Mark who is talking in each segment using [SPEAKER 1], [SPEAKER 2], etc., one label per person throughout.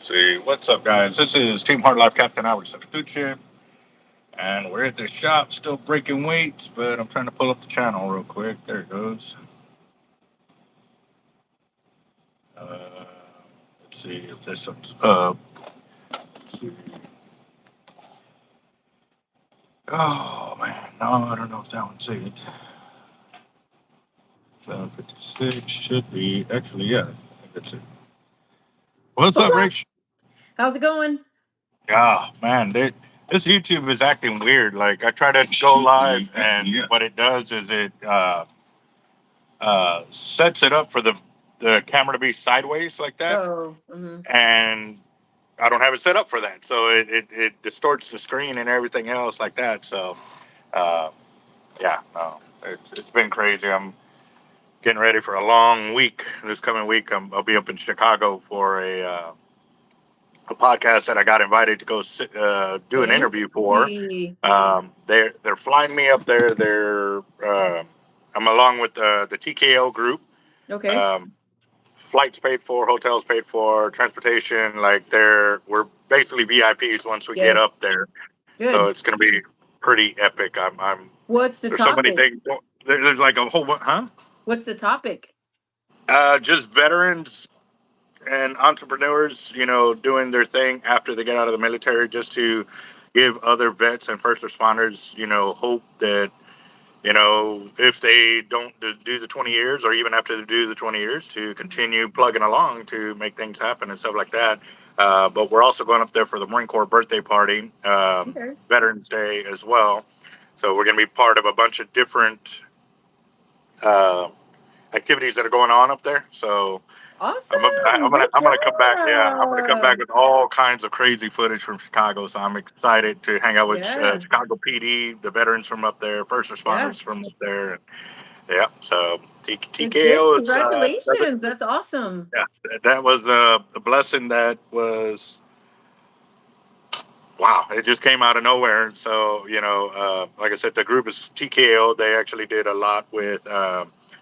[SPEAKER 1] see. What's up, guys? This is Team Hard Life Captain Howard Substitute, and we're at the shop still breaking weights, but I'm trying to pull up the channel real quick. There it goes. Uh, let's see if this one's up. Let's see. Oh, man. No, I don't know if that one's it. 56 should be. Actually, yeah. I think that's it. What's up, Rach?
[SPEAKER 2] How's it going?
[SPEAKER 1] Yeah, man. This YouTube is acting weird. Like, I try to go live, and what it does is it sets it up for the camera to be sideways like that,
[SPEAKER 2] Oh,
[SPEAKER 1] and I don't have it set up for that, so it distorts the screen and everything else like that. So, uh, yeah, no, it's been crazy. I'm getting ready for a long week. This coming week, I'll be up in Chicago for a podcast that I got invited to go do an interview for.
[SPEAKER 2] fancy.
[SPEAKER 1] They're flying me up there. I'm along with the TKO group.
[SPEAKER 2] Okay,
[SPEAKER 1] Um, Flights paid for, hotels paid for, transportation. Like we're basically VIPs once we get up
[SPEAKER 2] yes,
[SPEAKER 1] there. So
[SPEAKER 2] good.
[SPEAKER 1] it's going to be pretty epic. I'm
[SPEAKER 2] What's the
[SPEAKER 1] There's so many
[SPEAKER 2] topic?
[SPEAKER 1] things. There's like a whole huh?
[SPEAKER 2] What's the topic?
[SPEAKER 1] Just veterans and entrepreneurs, doing their thing after they get out of the military, just to give other vets and first responders, hope that if they don't do the 20 years or even after they do the 20 years to continue plugging along to make things happen and stuff like that. But we're also going up there for the Marine Corps birthday party,
[SPEAKER 2] Okay,
[SPEAKER 1] Veterans Day as well. So we're going to be part of a bunch of different uh, activities that are going on up there. So
[SPEAKER 2] awesome. Good
[SPEAKER 1] I'm gonna come back. Yeah, I'm gonna come back
[SPEAKER 2] job.
[SPEAKER 1] with all kinds of crazy footage from Chicago. So I'm excited to hang out with
[SPEAKER 2] Yeah,
[SPEAKER 1] Chicago PD, the veterans from up there, first
[SPEAKER 2] yeah.
[SPEAKER 1] responders from up there. Yeah, so
[SPEAKER 2] Good.
[SPEAKER 1] TKO is
[SPEAKER 2] Congratulations. That's awesome.
[SPEAKER 1] yeah, that was a blessing that was wow. It just came out of nowhere. So like I said, the group is TKO. They actually did a lot with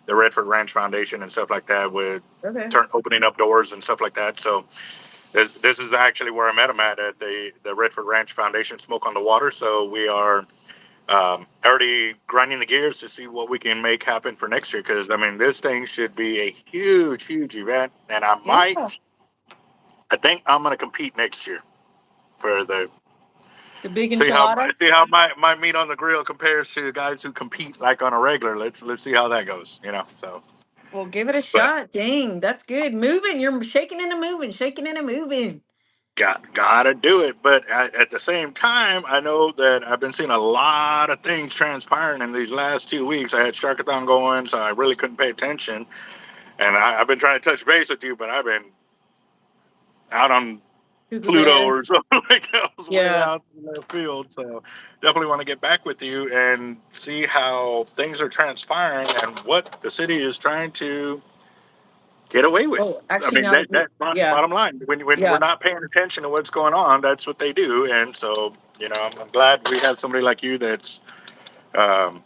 [SPEAKER 1] the Redford Ranch Foundation and stuff like that, with
[SPEAKER 2] Okay.
[SPEAKER 1] opening up doors and stuff like that. So this is actually where I met him at the Redford Ranch Foundation, Smoke on the Water. So we are already grinding the gears to see what we can make happen for next year. Because I mean, this thing should be a huge, huge event, and
[SPEAKER 2] Yeah.
[SPEAKER 1] I think I'm going to compete next year for the
[SPEAKER 2] The big enchilada.
[SPEAKER 1] see how my meat on the grill compares to guys who compete like on a regular. Let's see how that goes. So
[SPEAKER 2] Well, give it a
[SPEAKER 1] but
[SPEAKER 2] shot. Dang, that's good. Moving. You're shaking and a moving, shaking and a moving.
[SPEAKER 1] gotta do it. But at the same time, I know that I've been seeing a lot of things transpiring in these last 2 weeks. I had Sharkathon going, so I really couldn't pay attention. And I've been trying to touch base with you, but I've been out on
[SPEAKER 2] Cuckoo
[SPEAKER 1] Pluto or
[SPEAKER 2] Bands.
[SPEAKER 1] something like that. I was way
[SPEAKER 2] Yeah.
[SPEAKER 1] out in the field. So definitely want to get back with you and see how things are transpiring and what the city is trying to get away with.
[SPEAKER 2] Oh,
[SPEAKER 1] I
[SPEAKER 2] actually,
[SPEAKER 1] mean,
[SPEAKER 2] now that you,
[SPEAKER 1] that
[SPEAKER 2] yeah,
[SPEAKER 1] bottom line. When we're
[SPEAKER 2] yeah.
[SPEAKER 1] not paying attention to what's going on, that's what they do. And so, I'm glad we have somebody like you that's um,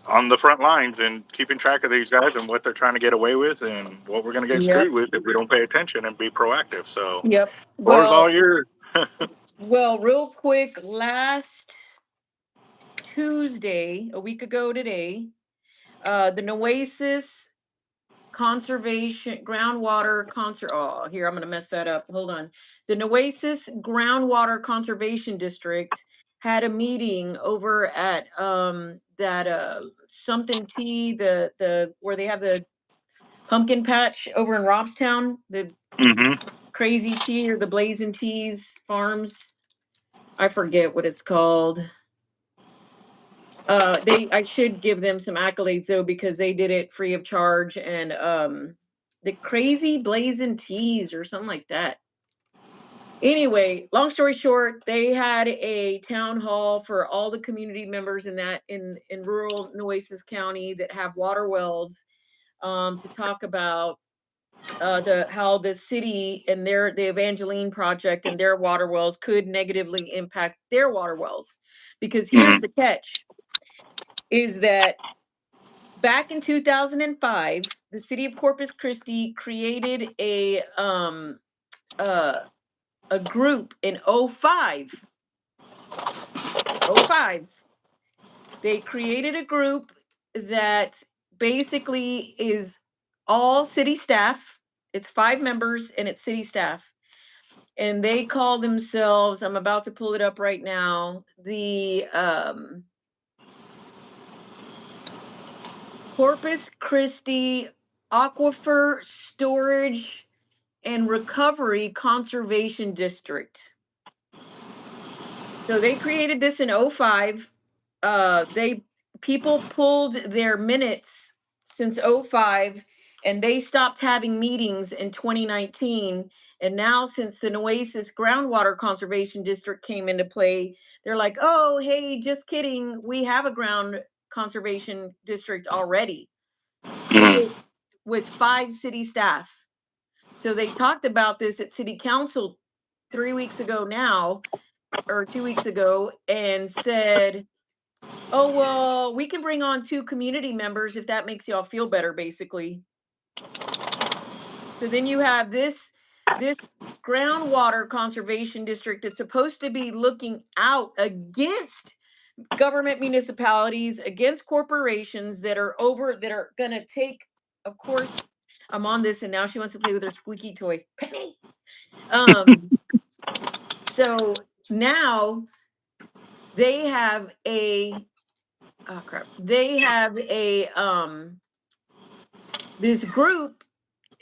[SPEAKER 1] on the front lines and keeping track of these guys and what they're trying to get away with and what we're going to get
[SPEAKER 2] Yep.
[SPEAKER 1] screwed with if we don't pay attention and be proactive. So,
[SPEAKER 2] Yep.
[SPEAKER 1] floor's all yours.
[SPEAKER 2] Real quick, last Tuesday, a week ago today, the Noasis Conservation Groundwater Conser Oh, here I'm gonna mess that up. Hold on. The Noasis Groundwater Conservation District had a meeting over at that something tea, the where they have the pumpkin patch over in Robstown, the
[SPEAKER 1] Mm-hmm.
[SPEAKER 2] crazy tea or the blazing teas farms. I forget what it's called. They I should give them some accolades though because they did it free of charge and the crazy blazing teas or something like that. Anyway, long story short, they had a town hall for all the community members in that in rural Nueces County that have water wells to talk about the how the city and the Evangeline project and their water wells could negatively impact their water wells. Because here's
[SPEAKER 1] Mm-hmm.
[SPEAKER 2] the catch is that back in 2005, the city of Corpus Christi created a a group in '05. '05. They created a group that basically is all city staff. It's 5 members and it's city staff. And they call themselves, I'm about to pull it up right now, the Corpus Christi Aquifer Storage and Recovery Conservation District. So they created this in '05. They People pulled their minutes since '05, and they stopped having meetings in 2019. And now, since the Nueces Groundwater Conservation District came into play, they're like, oh, hey, just kidding. We have a ground conservation district already
[SPEAKER 1] Mm.
[SPEAKER 2] with 5 city staff. So they talked about this at city council 3 weeks ago now, or 2 weeks ago, and said, oh, well, we can bring on 2 community members if that makes y'all feel better, basically. So then you have this groundwater conservation district that's supposed to be looking out against government municipalities, against corporations that are gonna take, of course, I'm on this and now she wants to play with her squeaky toy. Penny. Um, so now they have a oh crap. They have a this group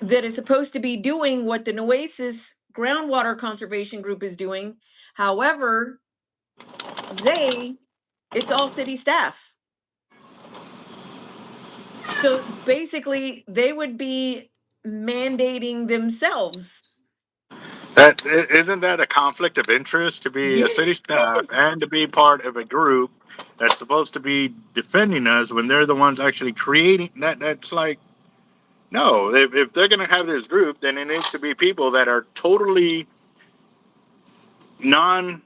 [SPEAKER 2] that is supposed to be doing what the Nueces groundwater conservation group is doing. However, they it's all city staff. So basically they would be mandating themselves.
[SPEAKER 1] Isn't that a conflict of interest to be a city staff
[SPEAKER 2] Yes.
[SPEAKER 1] and to be part of a group that's supposed to be defending us when they're the ones actually creating that? That's like, no. If they're going to have this group, then it needs to be people that are totally non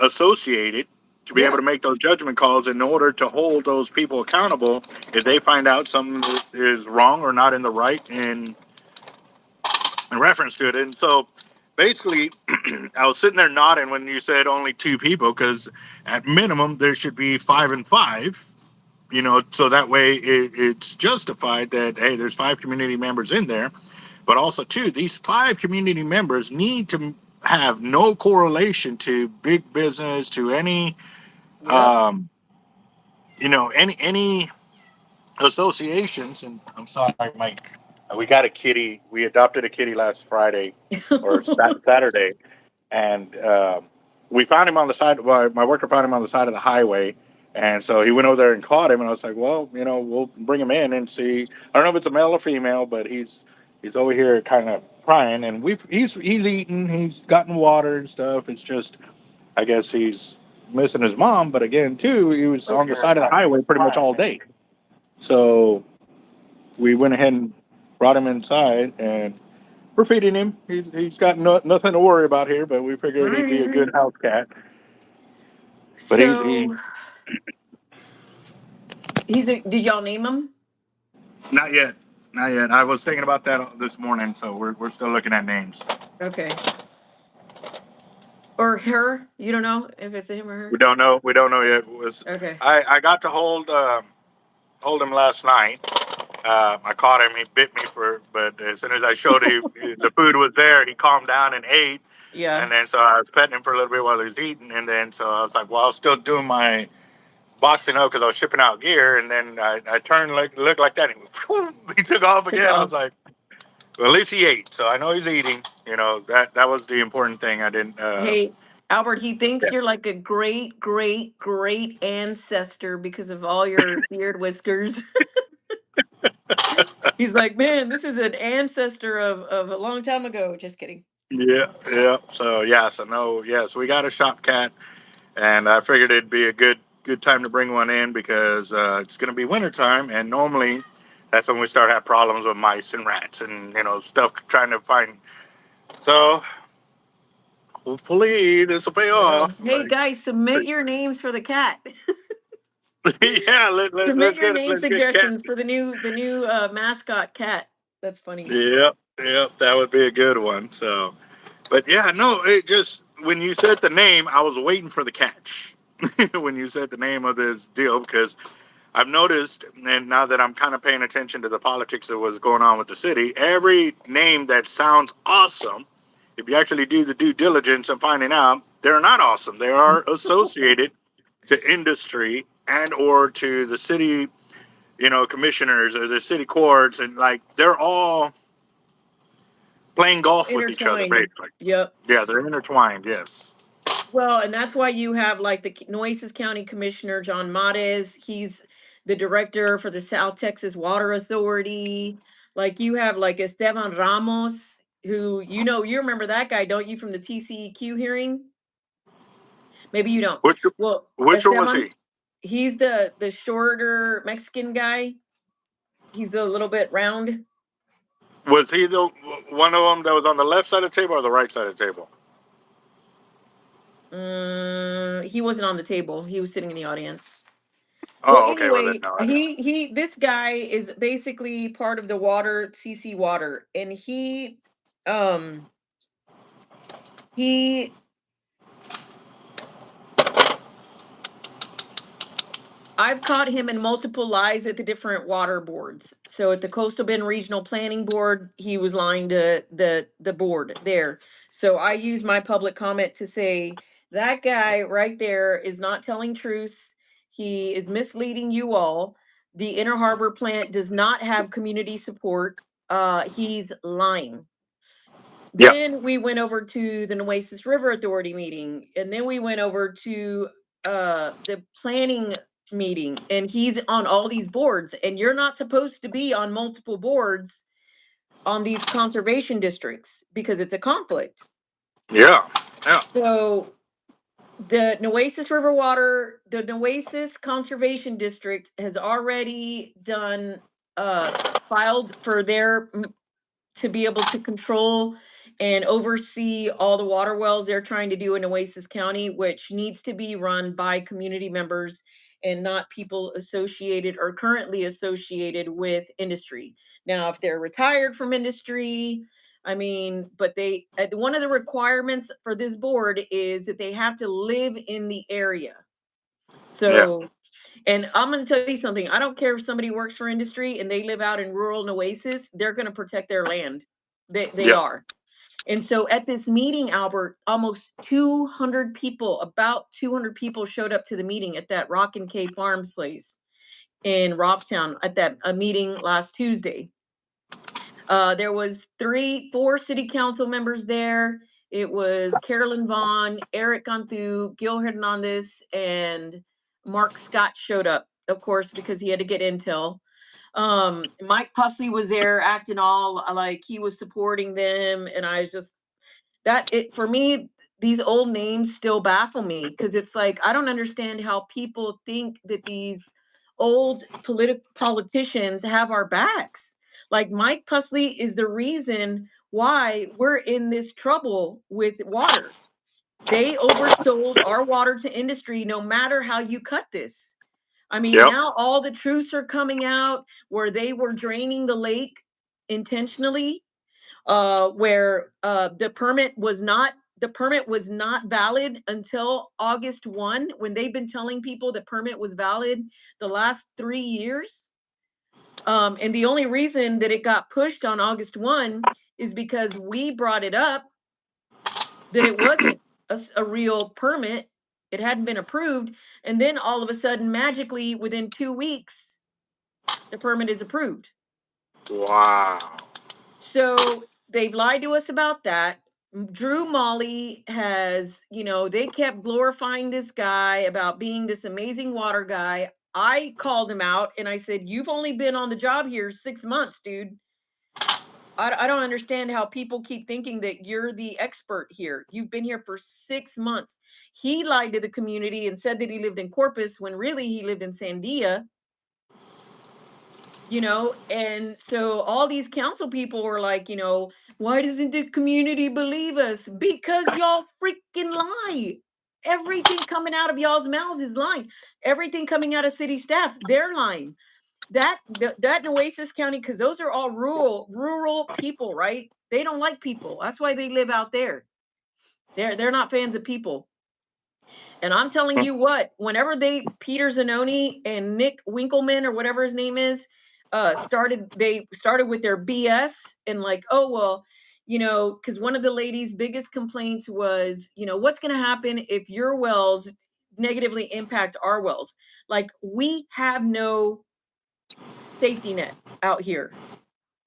[SPEAKER 1] associated to be able
[SPEAKER 2] Yeah.
[SPEAKER 1] to make those judgment calls in order to hold those people accountable if they find out something that is wrong or not in the right in reference to it. And so basically, I was sitting there nodding when you said only 2 people, because at minimum there should be 5 and 5. So that way it's justified that, hey, there's 5 community members in there, but also too, these 5 community members need to have no correlation to big business, to any,
[SPEAKER 2] Yep.
[SPEAKER 1] um, any associations. And I'm sorry, Mike, we got a kitty. We adopted a kitty last Friday or Saturday, and we found him on the side. Well, my worker found him on the side of the highway, and so he went over there and caught him. And I was like, well, we'll bring him in and see. I don't know if it's a male or female, but he's over here kind of crying, and he's eating, he's gotten water and stuff. It's just, I guess he's missing his mom. But again, too, he was on the side of the highway pretty much all day. So we went ahead and brought him inside, and we're feeding him. He's got nothing to worry about here, but we figured he'd be a
[SPEAKER 2] Right.
[SPEAKER 1] good house cat. But he
[SPEAKER 2] So did y'all name him?
[SPEAKER 1] not yet, not yet. I was thinking about that this morning, so we're still looking at names.
[SPEAKER 2] Okay. Or her? You don't know if it's a him or
[SPEAKER 1] We
[SPEAKER 2] her?
[SPEAKER 1] don't know. We don't know yet.
[SPEAKER 2] Okay.
[SPEAKER 1] I got to hold him last night. I caught him. He bit me but as soon as I showed him the food was there, he calmed down and ate.
[SPEAKER 2] Yeah.
[SPEAKER 1] And then so I was petting him for a little bit while he was eating, and then so I was like, well, I was still doing my boxing up because I was shipping out gear, and then I turned, looked like that, and he took off
[SPEAKER 2] Took
[SPEAKER 1] again. I
[SPEAKER 2] off.
[SPEAKER 1] was like, well, at least he ate, so I know he's eating. That was the important thing. I didn't.
[SPEAKER 2] Hey, Albert, he thinks
[SPEAKER 1] Yeah.
[SPEAKER 2] you're like a great, great, great ancestor because of all your beard whiskers. He's like, man, this is an ancestor of a long time ago. Just kidding.
[SPEAKER 1] Yeah, yeah. So no, yes, we got a shop cat, and I figured it'd be a good time to bring one in because it's going to be wintertime, and normally that's when we start have problems with mice and rats and stuff trying to find. So hopefully this will pay
[SPEAKER 2] Yeah.
[SPEAKER 1] off.
[SPEAKER 2] Hey, guys, submit your names for the cat.
[SPEAKER 1] Yeah,
[SPEAKER 2] Submit your name
[SPEAKER 1] let's get cat.
[SPEAKER 2] suggestions for the new mascot cat. That's funny.
[SPEAKER 1] Yep, yep, that would be a good one. So, But yeah, no, it just when you said the name, I was waiting for the catch. When you said the name of this deal, because I've noticed, and now that I'm kind of paying attention to the politics of what's going on with the city, every name that sounds awesome, if you actually do the due diligence and finding out, they're not awesome. They are associated to industry and or to the city, commissioners or the city courts, and like they're all playing golf with each other,
[SPEAKER 2] Intertwined.
[SPEAKER 1] basically.
[SPEAKER 2] Yep.
[SPEAKER 1] Yeah, they're intertwined. Yes.
[SPEAKER 2] Well, and that's why you have like the Nueces County Commissioner John Mates. He's the director for the South Texas Water Authority. Like you have like Esteban Ramos, who you remember that guy, don't you, from the TCEQ hearing? Maybe you don't.
[SPEAKER 1] Which
[SPEAKER 2] Well,
[SPEAKER 1] which one was
[SPEAKER 2] Esteban,
[SPEAKER 1] he?
[SPEAKER 2] he's the shorter Mexican guy. He's a little bit round.
[SPEAKER 1] Was he the one of them that was on the left side of the table or the right side of the table?
[SPEAKER 2] He wasn't on the table. He was sitting in the audience. Well,
[SPEAKER 1] Oh, okay. Well, then
[SPEAKER 2] anyway,
[SPEAKER 1] no, I don't.
[SPEAKER 2] he this guy is basically part of the water CC Water, and um he I've caught him in multiple lies at the different water boards. So at the Coastal Bend Regional Planning Board, he was lying to the board there. So I use my public comment to say that guy right there is not telling truths. He is misleading you all. The Inner Harbor plant does not have community support. He's lying.
[SPEAKER 1] Yeah,
[SPEAKER 2] Then we went over to the Nueces River Authority meeting, and then we went over to the planning meeting, and he's on all these boards, and you're not supposed to be on multiple boards on these conservation districts because it's a conflict.
[SPEAKER 1] yeah, yeah,
[SPEAKER 2] So the Nueces Conservation District has already done filed for their to be able to control and oversee all the water wells they're trying to do in Oasis County, which needs to be run by community members and not people associated or currently associated with industry. Now, if they're retired from industry, I mean, but one of the requirements for this board is that they have to live in the area.
[SPEAKER 1] yeah,
[SPEAKER 2] So, and I'm going to tell you something. I don't care if somebody works for industry and they live out in rural Oasis, they're going to protect their land. They
[SPEAKER 1] yeah.
[SPEAKER 2] are. And so at this meeting, Albert, almost 200 people, about 200 people showed up to the meeting at that Rock and K Farms place in Robstown at that a meeting last Tuesday. There was four city council members there. It was Carolyn Vaughn, Eric Cantu, Gil Hernandez, and Mark Scott showed up, of course, because he had to get intel. Mike Pusley was there acting all like he was supporting them, and I was just that it for me. These old names still baffle me because it's like I don't understand how people think that these old politicians have our backs. Like Mike Pusley is the reason why we're in this trouble with water. They oversold our water to industry no matter how you cut this. I mean,
[SPEAKER 1] Yep.
[SPEAKER 2] now all the truths are coming out where they were draining the lake intentionally, where the permit was not valid until August 1, when they've been telling people the permit was valid the last 3 years. And the only reason that it got pushed on August 1 is because we brought it up that it wasn't a real permit. It hadn't been approved. And then all of a sudden, magically, within 2 weeks, the permit is approved.
[SPEAKER 1] Wow.
[SPEAKER 2] So they've lied to us about that. Drew Molly has, they kept glorifying this guy about being this amazing water guy. I called him out and I said, "You've only been on the job here 6 months, dude. I don't understand how people keep thinking that you're the expert here. You've been here for 6 months." He lied to the community and said that he lived in Corpus when really he lived in Sandia. And so all these council people were like, "Why doesn't the community believe us?" Because y'all freaking lie. Everything coming out of y'all's mouths is lying. Everything coming out of city staff, they're lying. That in Oasis County, because those are all rural people, right? They don't like people. That's why they live out there. They're not fans of people. And I'm telling you what, whenever Peter Zanoni and Nick Winkleman or whatever his name is, they started with their BS and like, oh well, because one of the ladies' biggest complaints was, what's going to happen if your wells negatively impact our wells? Like, we have no safety net out here.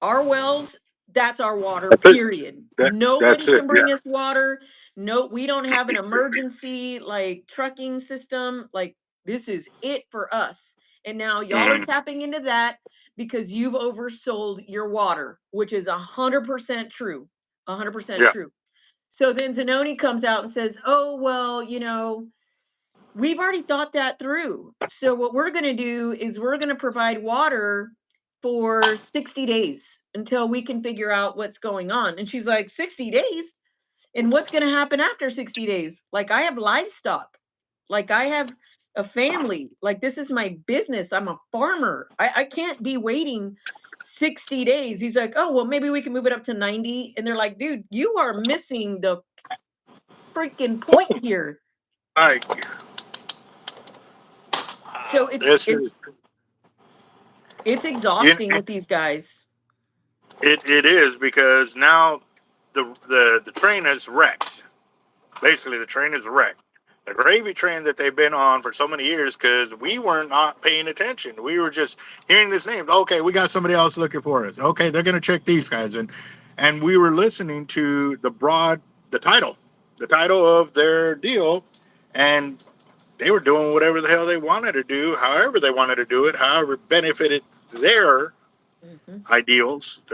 [SPEAKER 2] Our wells, that's our water,
[SPEAKER 1] That's it.
[SPEAKER 2] period.
[SPEAKER 1] That's
[SPEAKER 2] Nobody
[SPEAKER 1] it.
[SPEAKER 2] can
[SPEAKER 1] Yeah.
[SPEAKER 2] bring us water. No, we don't have an emergency like trucking system. Like, this is it for us. And now y'all are
[SPEAKER 1] Mhm.
[SPEAKER 2] tapping into that because you've oversold your water, which is 100% true. 100%
[SPEAKER 1] Yeah.
[SPEAKER 2] true. So then Zanoni comes out and says, oh, well, we've already thought that through. So what we're going to do is we're going to provide water for 60 days until we can figure out what's going on. And she's like, 60 days? And what's going to happen after 60 days? Like, I have livestock. Like, I have a family. Like, this is my business. I'm a farmer. I can't be waiting 60 days. He's like, oh, well, maybe we can move it up to 90. And they're like, dude, you are missing the freaking point here.
[SPEAKER 1] Like,
[SPEAKER 2] So it's
[SPEAKER 1] this
[SPEAKER 2] it's
[SPEAKER 1] is
[SPEAKER 2] it's
[SPEAKER 1] you.
[SPEAKER 2] exhausting with these guys.
[SPEAKER 1] It is because now the train is wrecked. Basically, the train is wrecked. The gravy train that they've been on for so many years, because we were not paying attention. We were just hearing this name. Okay, we got somebody else looking for us. Okay, they're gonna check these guys, and we were listening to the title of their deal, and they were doing whatever the hell they wanted to do, however they wanted to do it, however benefited their
[SPEAKER 2] Mhm.
[SPEAKER 1] ideals,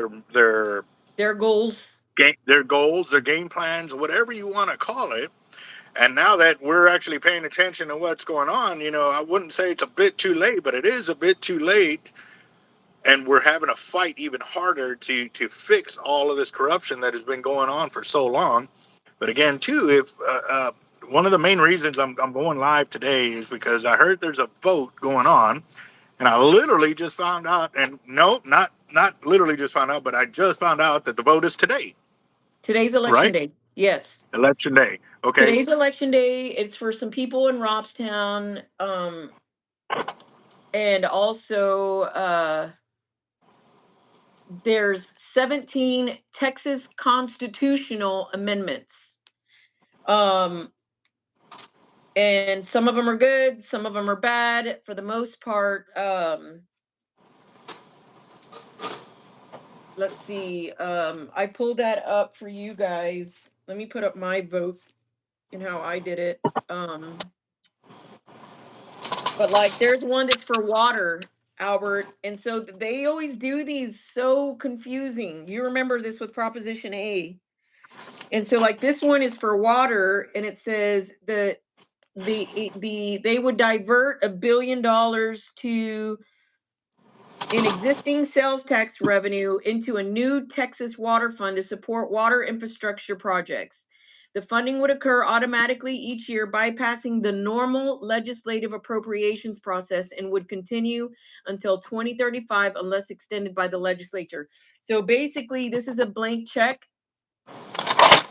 [SPEAKER 2] Their goals.
[SPEAKER 1] their goals, their game plans, whatever you want to call it. And now that we're actually paying attention to what's going on, I wouldn't say it's a bit too late, but it is a bit too late. And we're having to fight even harder to fix all of this corruption that has been going on for so long. But again, too, if one of the main reasons I'm going live today is because I heard there's a vote going on, and I literally just found out. And no, not literally just found out, but I just found out that the vote is today,
[SPEAKER 2] Today's election
[SPEAKER 1] right?
[SPEAKER 2] day. Yes.
[SPEAKER 1] Election day. Okay.
[SPEAKER 2] Today's election day. It's for some people in Robstown. And also there's 17 Texas constitutional amendments. Um, and some of them are good, some of them are bad. For the most part, let's see. I pulled that up for you guys. Let me put up my vote and how I did it. But like, there's one that's for water, Albert, and so they always do these so confusing. You remember this with Proposition A, and so like this one is for water, and it says they would divert $1 billion to in existing sales tax revenue into a new Texas water fund to support water infrastructure projects. The funding would occur automatically each year, bypassing the normal legislative appropriations process, and would continue until 2035 unless extended by the legislature. So basically, this is a blank check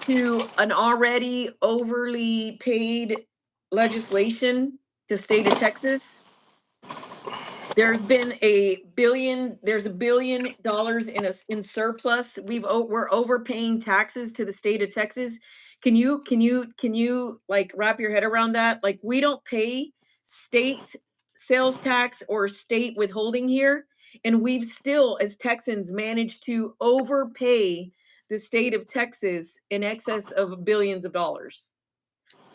[SPEAKER 2] to an already overly paid legislation to state of Texas. There's $1 billion in surplus. We're overpaying taxes to the state of Texas. Can you like wrap your head around that? Like, we don't pay state sales tax or state withholding here, and we've still, as Texans, managed to overpay the state of Texas in excess of billions of dollars.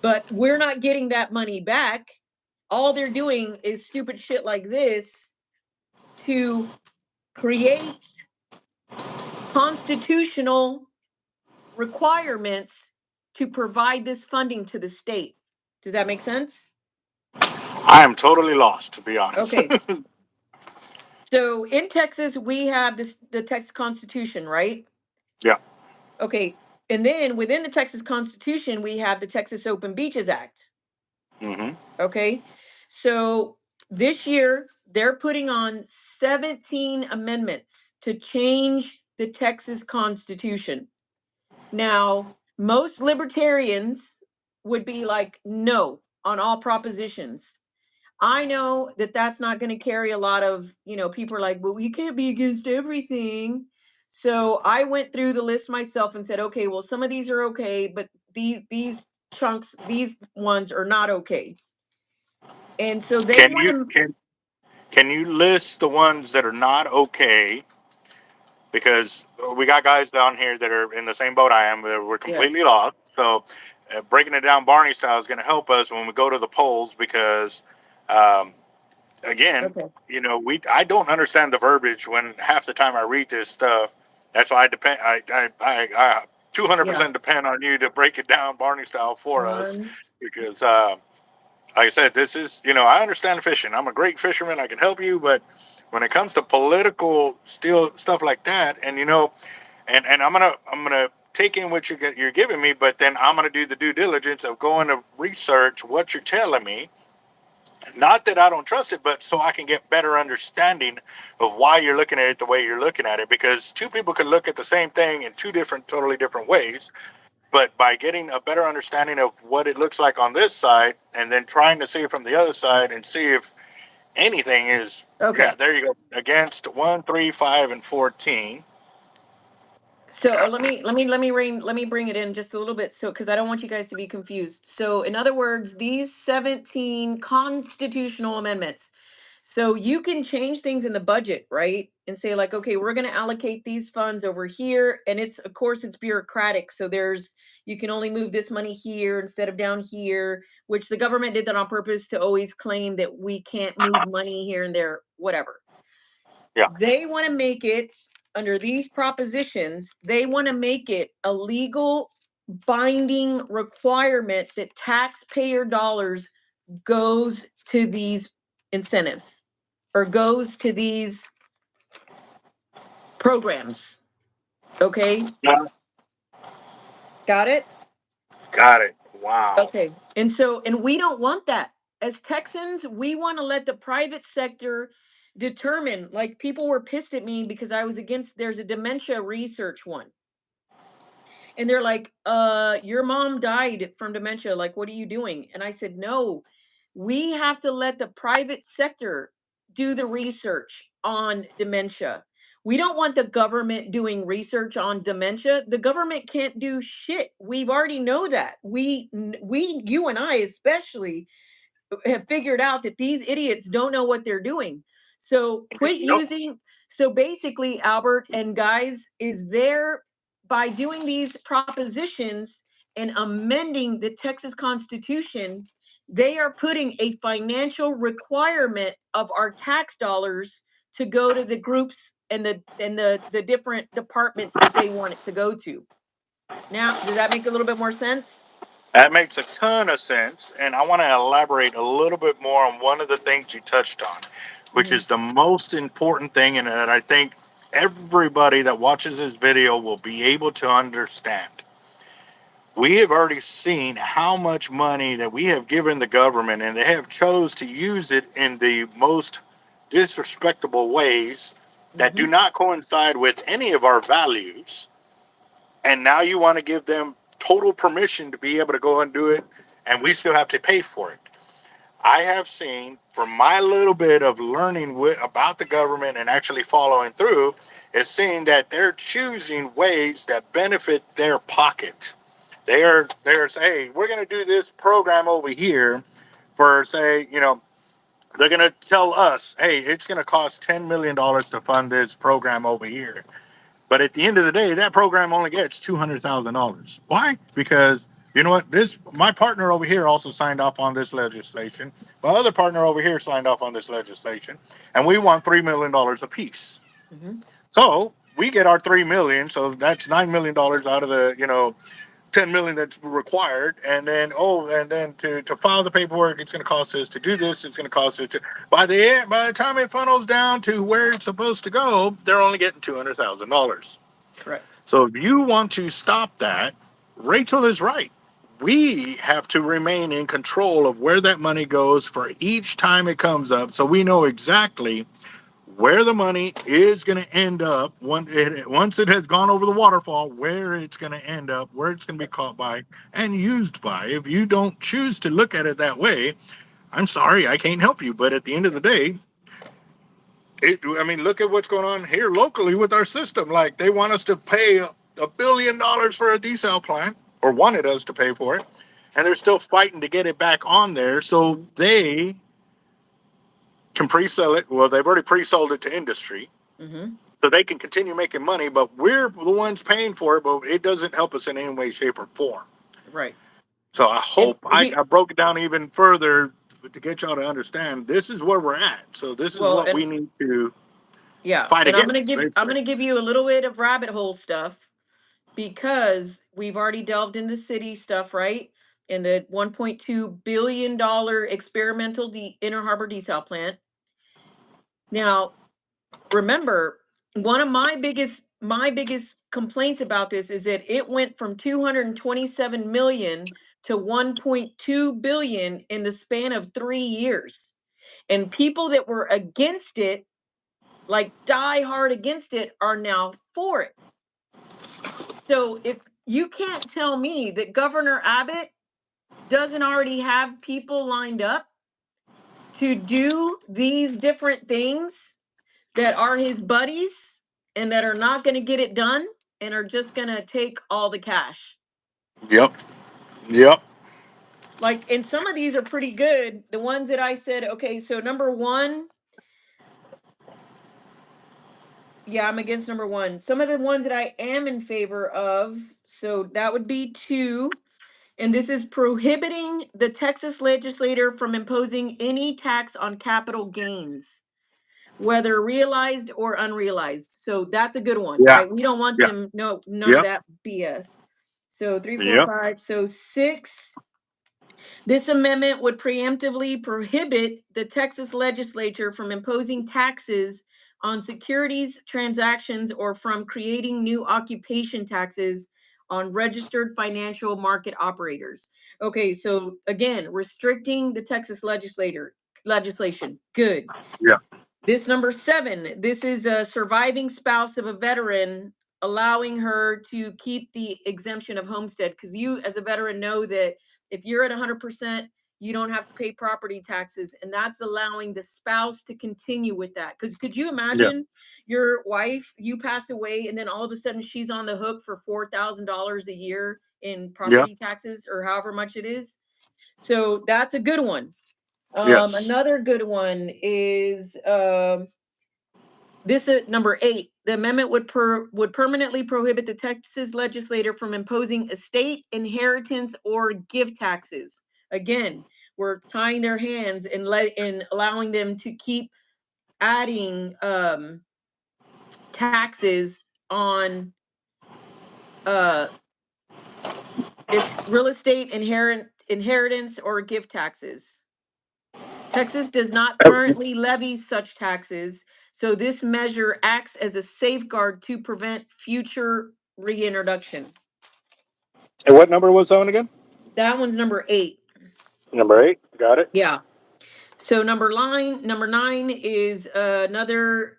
[SPEAKER 2] But we're not getting that money back. All they're doing is stupid shit like this to create constitutional requirements to provide this funding to the state. Does that make sense?
[SPEAKER 1] I am totally lost, to be honest.
[SPEAKER 2] Okay. So in Texas, we have the Texas Constitution, right?
[SPEAKER 1] Yeah.
[SPEAKER 2] Okay. And then within the Texas Constitution, we have the Texas Open Beaches Act.
[SPEAKER 1] Hmm.
[SPEAKER 2] Okay. So this year, they're putting on 17 amendments to change the Texas Constitution. Now, Most libertarians would be like, no, on all propositions. I know that that's not going to carry a lot of, people are like, well, you can't be against everything. So I went through the list myself and said, okay, well, some of these are okay, but these chunks, these ones are not okay. And so they
[SPEAKER 1] Can
[SPEAKER 2] want
[SPEAKER 1] you
[SPEAKER 2] to,
[SPEAKER 1] can you list the ones that are not okay? Because we got guys down here that are in the same boat I am. That we're completely
[SPEAKER 2] yes,
[SPEAKER 1] lost. So breaking it down Barney style is going to help us when we go to the polls because, um, again,
[SPEAKER 2] okay,
[SPEAKER 1] I don't understand the verbiage when half the time I read this stuff. That's why I depend. I
[SPEAKER 2] yeah,
[SPEAKER 1] 200% depend on you to break it down Barney style for us
[SPEAKER 2] one,
[SPEAKER 1] because, like I said, this is, I understand fishing. I'm a great fisherman. I can help you, but when it comes to political still stuff like that, and and I'm gonna take in what you're giving me, but then I'm gonna do the due diligence of going to research what you're telling me. Not that I don't trust it, but so I can get better understanding of why you're looking at it the way you're looking at it. Because two people can look at the same thing in two totally different ways. But by getting a better understanding of what it looks like on this side, and then trying to see it from the other side and see if anything is, yeah,
[SPEAKER 2] okay.
[SPEAKER 1] there you go, against 1, 3, 5, and 14.
[SPEAKER 2] So let me bring it in just a little bit, so because I don't want you guys to be confused. So in other words, these 17 constitutional amendments. So you can change things in the budget, right? And say like, okay, we're going to allocate these funds over here, and it's, of course, it's bureaucratic. So you can only move this money here instead of down here, which the government did that on purpose to always claim that we can't move money here and there, whatever.
[SPEAKER 1] Yeah.
[SPEAKER 2] They want to make it, under these propositions, they want to make it a legal binding requirement that taxpayer dollars goes to these incentives or goes to these programs. Okay?
[SPEAKER 1] Yeah.
[SPEAKER 2] Got it?
[SPEAKER 1] Got it. Wow.
[SPEAKER 2] Okay. And we don't want that. As Texans, we want to let the private sector determine. Like, people were pissed at me because I was against, there's a dementia research one. And they're like, your mom died from dementia. Like, what are you doing? And I said, no, we have to let the private sector do the research on dementia. We don't want the government doing research on dementia. The government can't do shit. We've already know that. You and I especially have figured out that these idiots don't know what they're doing. So quit
[SPEAKER 1] Nope.
[SPEAKER 2] using. So basically, Albert and guys, is there, by doing these propositions and amending the Texas Constitution, they are putting a financial requirement of our tax dollars to go to the groups and the different departments that they want it to go to. Now, does that make a little bit more sense?
[SPEAKER 1] That makes a ton of sense. And I want to elaborate a little bit more on one of the things you touched on, which
[SPEAKER 2] Mhm.
[SPEAKER 1] is the most important thing. And that I think everybody that watches this video will be able to understand. We have already seen how much money that we have given the government, and they have chose to use it in the most disrespectable ways that do
[SPEAKER 2] Mhm.
[SPEAKER 1] not coincide with any of our values. And now you want to give them total permission to be able to go and do it, and we still have to pay for it. I have seen, from my little bit of learning about the government and actually following through, is seeing that they're choosing ways that benefit their pocket. They're saying, hey, we're going to do this program over here for, say, they're going to tell us, hey, it's going to cost $10 million to fund this program over here. But at the end of the day, that program only gets $200,000. Why? Because you know what? My partner over here also signed off on this legislation. My other partner over here signed off on this legislation, and we want $3 million apiece.
[SPEAKER 2] Mhm.
[SPEAKER 1] So we get our $3 million. So that's $9 million out of the 10 million that's required, and then to file the paperwork, it's going to cost us to do this. It's going to cost us to by the time it funnels down to where it's supposed to go, they're only getting $200,000.
[SPEAKER 2] Correct.
[SPEAKER 1] So if you want to stop that, Rachel is right. We have to remain in control of where that money goes for each time it comes up, so we know exactly where the money is going to end up once it has gone over the waterfall, where it's going to end up, where it's going to be caught by and used by. If you don't choose to look at it that way, I'm sorry, I can't help you. But at the end of the day, I mean, look at what's going on here locally with our system. Like, they want us to pay $1 billion for a desal plant, or wanted us to pay for it, and they're still fighting to get it back on there so they can pre-sell it. Well, they've already pre-sold it to industry, so they can continue making money. But we're the ones paying for it, but it doesn't help us in any way, shape, or form.
[SPEAKER 2] Right.
[SPEAKER 1] So I
[SPEAKER 2] And
[SPEAKER 1] hope I broke it down even further to get y'all to understand this is where we're at. So this is
[SPEAKER 2] well,
[SPEAKER 1] what we need to
[SPEAKER 2] yeah,
[SPEAKER 1] fight
[SPEAKER 2] and
[SPEAKER 1] against.
[SPEAKER 2] I'm
[SPEAKER 1] Basically.
[SPEAKER 2] gonna give you a little bit of rabbit hole stuff because we've already delved into city stuff, right? In the $1.2 billion experimental Inner Harbor desal plant. Now, remember, one of my biggest complaints about this is that it went from 227 million to 1.2 billion in the span of 3 years. And people that were against it, like die hard against it, are now for it. So if you can't tell me that Governor Abbott doesn't already have people lined up to do these different things that are his buddies and that are not going to get it done and are just going to take all the cash.
[SPEAKER 1] Yep. Yep.
[SPEAKER 2] Like, and some of these are pretty good. The ones that I said, okay, so number one, yeah, I'm against number one. Some of the ones that I am in favor of, so that would be two. And this is prohibiting the Texas legislator from imposing any tax on capital gains, whether realized or unrealized. So that's a good one,
[SPEAKER 1] Yeah.
[SPEAKER 2] right? We don't want
[SPEAKER 1] Yeah.
[SPEAKER 2] them, no, none of
[SPEAKER 1] Yep.
[SPEAKER 2] that BS. So three, four,
[SPEAKER 1] Yep.
[SPEAKER 2] five. So six, this amendment would preemptively prohibit the Texas legislature from imposing taxes on securities transactions or from creating new occupation taxes on registered financial market operators. Okay, so again, restricting the Texas legislation. Good.
[SPEAKER 1] Yeah.
[SPEAKER 2] This number seven, this is a surviving spouse of a veteran, allowing her to keep the exemption of homestead. Because you, as a veteran, know that if you're at 100%, you don't have to pay property taxes. And that's allowing the spouse to continue with that. Because could you
[SPEAKER 1] Yeah.
[SPEAKER 2] imagine your wife, you pass away, and then all of a sudden she's on the hook for $4,000 a year in
[SPEAKER 1] Yeah.
[SPEAKER 2] property taxes or however much it is? So that's a good one.
[SPEAKER 1] Yes.
[SPEAKER 2] Another good one is this is number eight. The amendment would permanently prohibit the Texas legislator from imposing estate, inheritance, or gift taxes. Again, we're tying their hands and allowing them to keep adding taxes on uh it's real estate, inheritance, or gift taxes. Texas does not currently levy such taxes, so this measure acts as a safeguard to prevent future reintroduction.
[SPEAKER 1] And what number was that one again?
[SPEAKER 2] That one's number eight.
[SPEAKER 1] Number 8. Got it.
[SPEAKER 2] Yeah. So number nine is another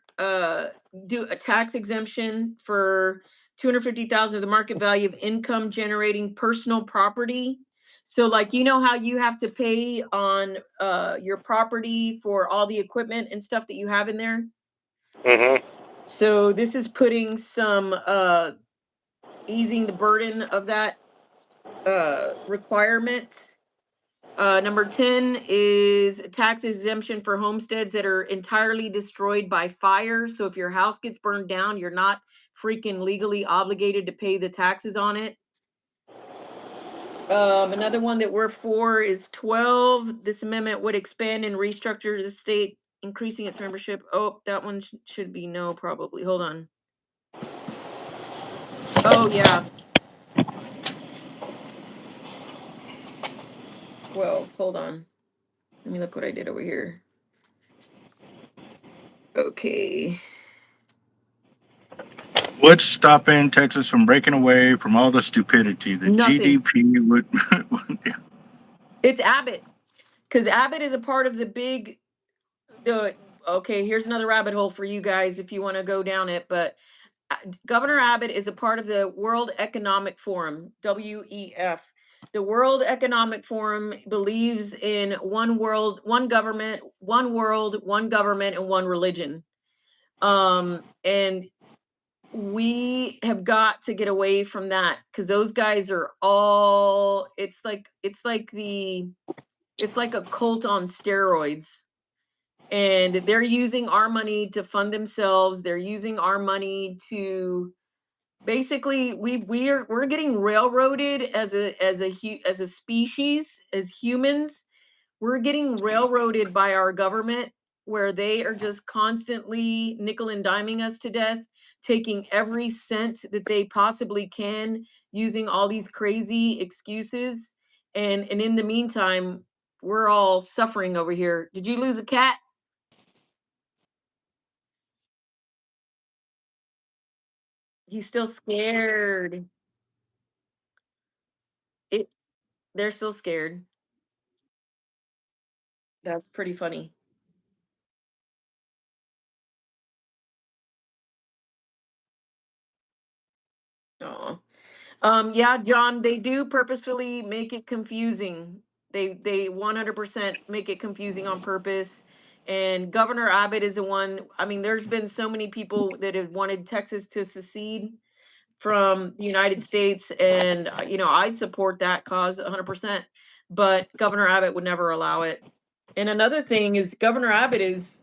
[SPEAKER 2] do a tax exemption for 250,000 of the market value of income generating personal property. So like how you have to pay on your property for all the equipment and stuff that you have in there.
[SPEAKER 1] Mm-hmm.
[SPEAKER 2] So this is putting some easing the burden of that requirement. Number 10 is a tax exemption for homesteads that are entirely destroyed by fire. So if your house gets burned down, you're not freaking legally obligated to pay the taxes on it. Another one that we're for is 12. This amendment would expand and restructure the state, increasing its membership. Oh, that one should be no, probably. Hold on. Oh, yeah. 12. Hold on. Let me look what I did over here. Okay.
[SPEAKER 1] What's stopping Texas from breaking away from all the stupidity? The
[SPEAKER 2] Nothing.
[SPEAKER 1] GDP would. Yeah.
[SPEAKER 2] It's Abbott. Because Abbott is a part of the okay, here's another rabbit hole for you guys if you want to go down it. But Governor Abbott is a part of the World Economic Forum, WEF. The World Economic Forum believes in one world, one government, one world, one government, and one religion. And we have got to get away from that because those guys are all. It's like a cult on steroids, and they're using our money to fund themselves. They're using our money to basically we're getting railroaded as a species, as humans. We're getting railroaded by our government, where they are just constantly nickel and diming us to death, taking every cent that they possibly can, using all these crazy excuses. And in the meantime, we're all suffering over here. Did you lose a cat? He's still scared. It They're still scared. That's pretty funny. Oh. Yeah, John, they do purposefully make it confusing. They 100% make it confusing on purpose. And Governor Abbott is the one. I mean, there's been so many people that have wanted Texas to secede from the United States, and I'd support that cause 100%. But Governor Abbott would never allow it. And another thing is, Governor Abbott is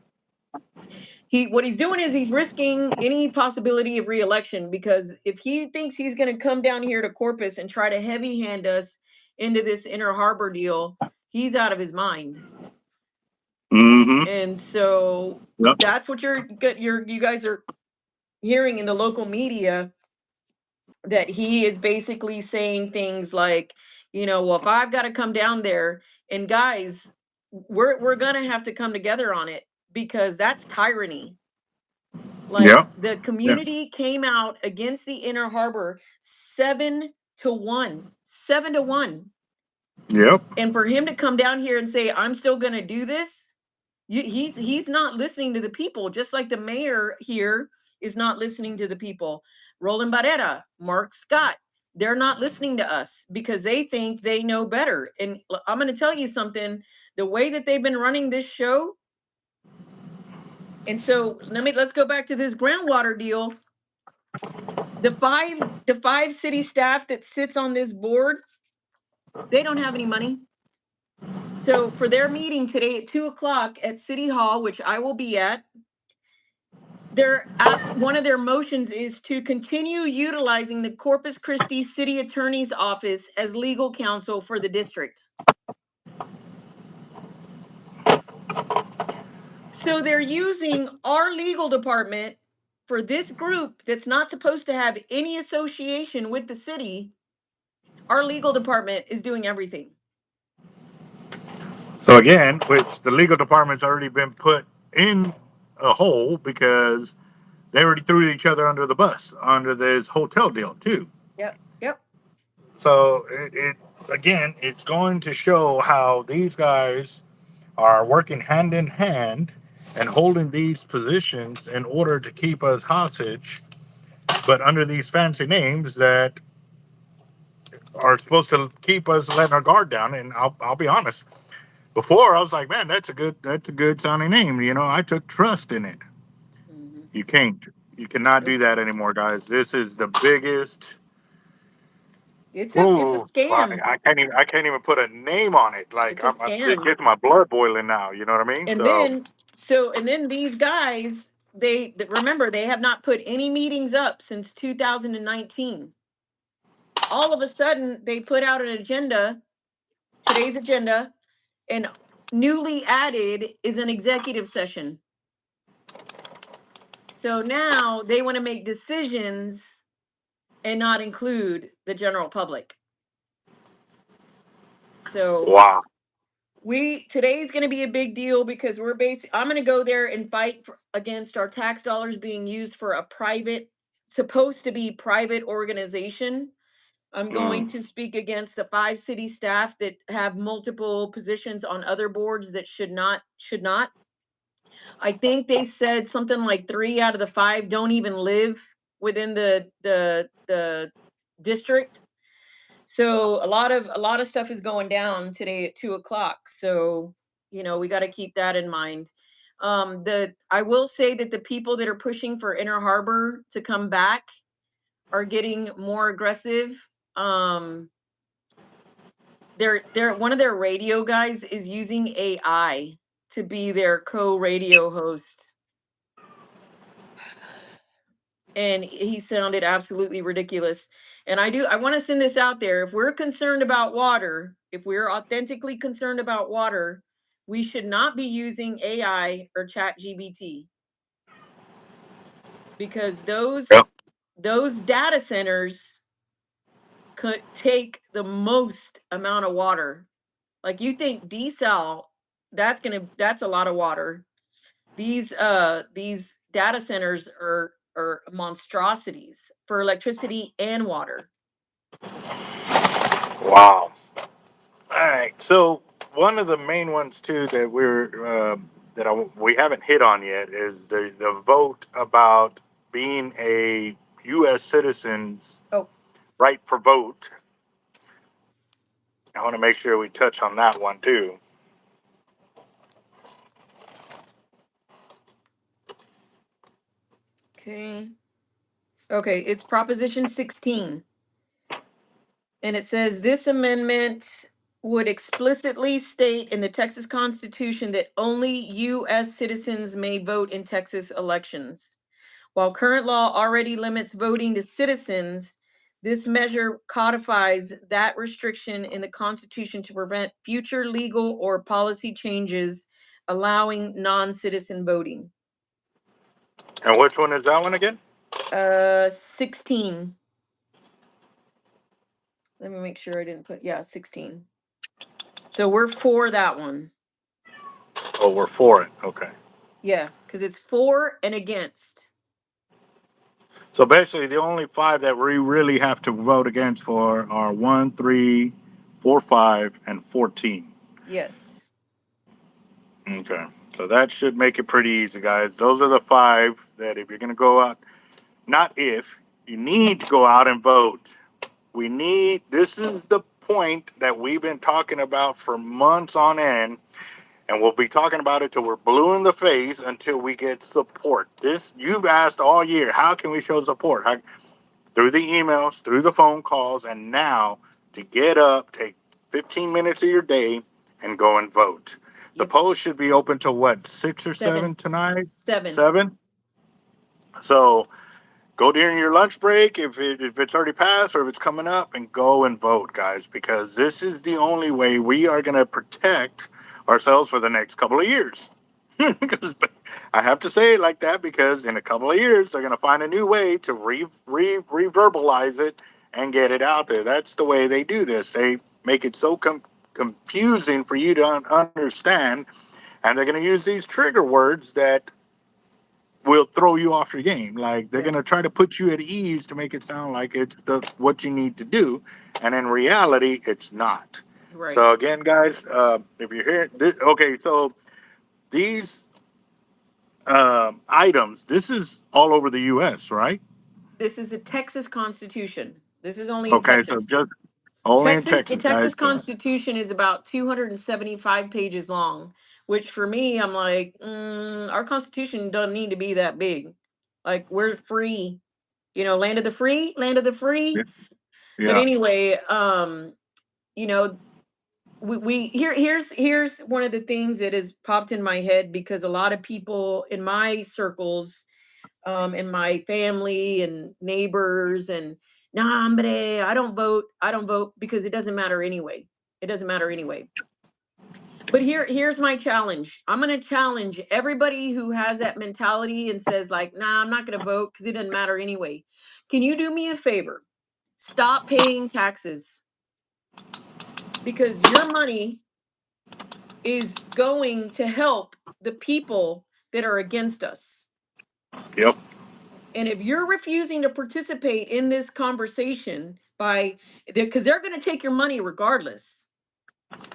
[SPEAKER 2] he what he's doing is he's risking any possibility of reelection, because if he thinks he's going to come down here to Corpus and try to heavy hand us into this inner harbor deal, he's out of his mind.
[SPEAKER 1] Mm-hmm.
[SPEAKER 2] And so
[SPEAKER 1] Yep.
[SPEAKER 2] that's what you guys are hearing in the local media, that he is basically saying things like, well, if I've got to come down there, and guys, we're going to have to come together on it, because that's tyranny. Like,
[SPEAKER 1] Yep.
[SPEAKER 2] the
[SPEAKER 1] Yeah.
[SPEAKER 2] community came out against the inner harbor 7-1, 7-1.
[SPEAKER 1] Yep.
[SPEAKER 2] And for him to come down here and say, I'm still going to do this, he's not listening to the people, just like the mayor here is not listening to the people. Roland Barrera, Mark Scott, they're not listening to us because they think they know better. And I'm going to tell you something, the way that they've been running this show. And so let's go back to this groundwater deal. The five city staff that sits on this board, they don't have any money. So for their meeting today at 2 o'clock at City Hall, which I will be at, one of their motions is to continue utilizing the Corpus Christi City Attorney's Office as legal counsel for the district. So they're using our legal department for this group that's not supposed to have any association with the city. Our legal department is doing everything.
[SPEAKER 1] So again, which the legal department's already been put in a hole because they already threw each other under the bus under this hotel deal too.
[SPEAKER 2] Yep. Yep.
[SPEAKER 1] So it again, it's going to show how these guys are working hand in hand and holding these positions in order to keep us hostage, but under these fancy names that are supposed to keep us letting our guard down. And I'll be honest. Before I was like, man, that's a good sounding name. I took trust in it.
[SPEAKER 2] Mm-hmm.
[SPEAKER 1] You can't. You cannot do
[SPEAKER 2] Nope.
[SPEAKER 1] that anymore, guys. This is the biggest.
[SPEAKER 2] It's a
[SPEAKER 1] Oh,
[SPEAKER 2] scam.
[SPEAKER 1] I can't even put a name on it. Like
[SPEAKER 2] It's a
[SPEAKER 1] it
[SPEAKER 2] scam.
[SPEAKER 1] gets my blood boiling now. You know what I mean?
[SPEAKER 2] And
[SPEAKER 1] So
[SPEAKER 2] then these guys, remember, they have not put any meetings up since 2019. All of a sudden they put out an agenda, today's agenda, and newly added is an executive session. So now they want to make decisions and not include the general public. So
[SPEAKER 1] wow.
[SPEAKER 2] today's going to be a big deal, because I'm going to go there and fight against our tax dollars being used for a supposed to be private organization. I'm going
[SPEAKER 1] Mm.
[SPEAKER 2] to speak against the 5 city staff that have multiple positions on other boards that should not. I think they said something like 3 out of the 5 don't even live within the district. So a lot of stuff is going down today at 2 o'clock. So, we got to keep that in mind. The I will say that the people that are pushing for Inner Harbor to come back are getting more aggressive. Um, they're one of their radio guys is using AI to be their co-radio host, and he sounded absolutely ridiculous. And I want to send this out there. If we're concerned about water, if we're authentically concerned about water, we should not be using AI or Chat GBT, because those
[SPEAKER 1] Yep.
[SPEAKER 2] those data centers could take the most amount of water. Like, you think desal, that's a lot of water. These data centers are monstrosities for electricity and water.
[SPEAKER 1] Wow. All right. So one of the main ones too that we haven't hit on yet is the vote about being a U.S. citizen's
[SPEAKER 2] Oh,
[SPEAKER 1] right for vote. I want to make sure we touch on that one too.
[SPEAKER 2] okay. Okay, it's Proposition 16. And it says this amendment would explicitly state in the Texas Constitution that only U.S. citizens may vote in Texas elections. While current law already limits voting to citizens, this measure codifies that restriction in the Constitution to prevent future legal or policy changes allowing non-citizen voting.
[SPEAKER 1] And which one is that one again?
[SPEAKER 2] 16. Let me make sure I didn't put, yeah, 16. So we're for that one.
[SPEAKER 1] Oh, we're for it. Okay.
[SPEAKER 2] Yeah, because it's for and against.
[SPEAKER 1] So basically, the only five that we really have to vote against for are 1, 3, 4, 5, and 14.
[SPEAKER 2] Yes.
[SPEAKER 1] Okay. So that should make it pretty easy, guys. Those are the five that if you're going to go out, not if, you need to go out and vote. This is the point that we've been talking about for months on end, and we'll be talking about it till we're blue in the face until we get support. You've asked all year, how can we show support? Through the emails, through the phone calls, and now to get up, take 15 minutes of your day, and go and vote. The
[SPEAKER 2] Yep.
[SPEAKER 1] polls should be open till what, 6 or 7
[SPEAKER 2] 7.
[SPEAKER 1] tonight?
[SPEAKER 2] 7.
[SPEAKER 1] 7? So go during your lunch break if it's already passed or if it's coming up, and go and vote, guys, because this is the only way we are going to protect ourselves for the next couple of years. Because I have to say it like that because in a couple of years they're going to find a new way to reverbalize it and get it out there. That's the way they do this. They make it so confusing for you to understand, and they're going to use these trigger words that will throw you off your game. Like they're
[SPEAKER 2] Yeah.
[SPEAKER 1] gonna try to put you at ease to make it sound like it's what you need to do, and in reality, it's not.
[SPEAKER 2] Right.
[SPEAKER 1] So again, guys, if you're here, okay, so these items, this is all over the U.S., right?
[SPEAKER 2] This is the Texas Constitution. This is only in
[SPEAKER 1] Okay, so
[SPEAKER 2] Texas.
[SPEAKER 1] just only in
[SPEAKER 2] Texas, the
[SPEAKER 1] Texas, guys.
[SPEAKER 2] Texas Constitution is about 275 pages long, which for me, I'm like, our Constitution doesn't need to be that big. Like, we're free, land of the free, land of the
[SPEAKER 1] Yeah,
[SPEAKER 2] free. But
[SPEAKER 1] yeah.
[SPEAKER 2] anyway, you know, here's one of the things that has popped in my head, because a lot of people in my circles, in my family and neighbors, and nah, hombre, I don't vote because it doesn't matter anyway. It doesn't matter anyway. But here's my challenge. I'm going to challenge everybody who has that mentality and says, like, nah, I'm not going to vote because it doesn't matter anyway. Can you do me a favor? Stop paying taxes, because your money is going to help the people that are against us.
[SPEAKER 1] Yep.
[SPEAKER 2] And if you're refusing to participate in this conversation because they're going to take your money regardless.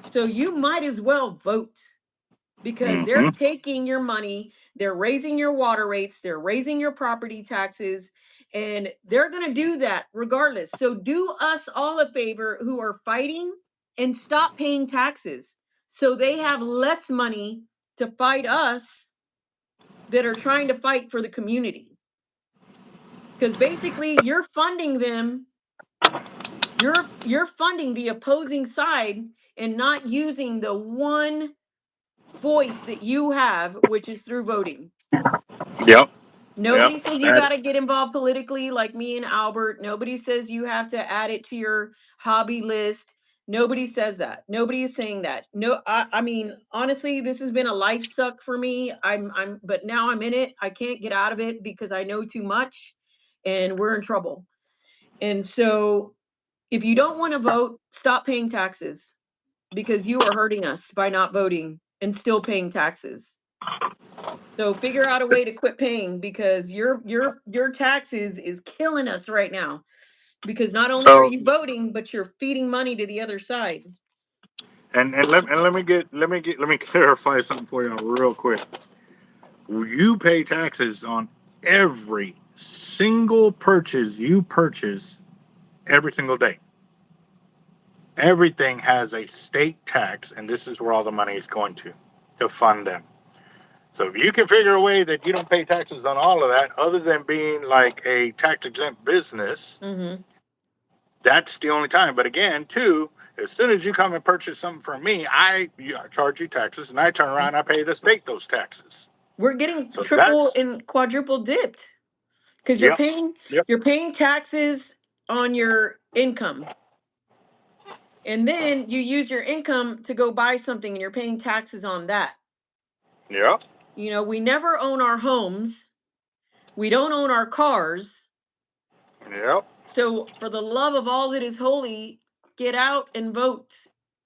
[SPEAKER 2] So you might as well vote. because they're taking your money, they're raising your water rates, they're raising your property taxes, and they're going to do that regardless. So do us all a favor who are fighting and stop paying taxes so they have less money to fight us that are trying to fight for the community. Because basically you're funding them, you're funding the opposing side and not using the one voice that you have, which is through voting.
[SPEAKER 1] Yep. Yep.
[SPEAKER 2] Nobody says you got to get involved politically like me and Albert. Nobody says you have to add it to your hobby list. Nobody says that. Nobody is saying that. No, I mean, honestly, this has been a life suck for me. But now I'm in it. I can't get out of it because I know too much and we're in trouble. And so if you don't want to vote, stop paying taxes because you are hurting us by not voting and still paying taxes. So figure out a way to quit paying because your taxes is killing us right now. Because not only are
[SPEAKER 1] So
[SPEAKER 2] you voting, but you're feeding money to the other side.
[SPEAKER 1] let me clarify something for you real quick. You pay taxes on every single purchase you purchase every single day. Everything has a state tax, and this is where all the money is going to fund them. So if you can figure a way that you don't pay taxes on all of that, other than being like a tax exempt business,
[SPEAKER 2] Mm-hmm.
[SPEAKER 1] that's the only time. But again, too, as soon as you come and purchase something from me, I charge you taxes, and I turn around and I pay the state those taxes.
[SPEAKER 2] We're getting
[SPEAKER 1] So
[SPEAKER 2] triple
[SPEAKER 1] that's
[SPEAKER 2] and quadruple dipped because
[SPEAKER 1] yep, yep,
[SPEAKER 2] you're paying taxes on your income. And then you use your income to go buy something and you're paying taxes on that.
[SPEAKER 1] yep,
[SPEAKER 2] We never own our homes. We don't own our cars.
[SPEAKER 1] yep.
[SPEAKER 2] So, for the love of all that is holy, get out and vote.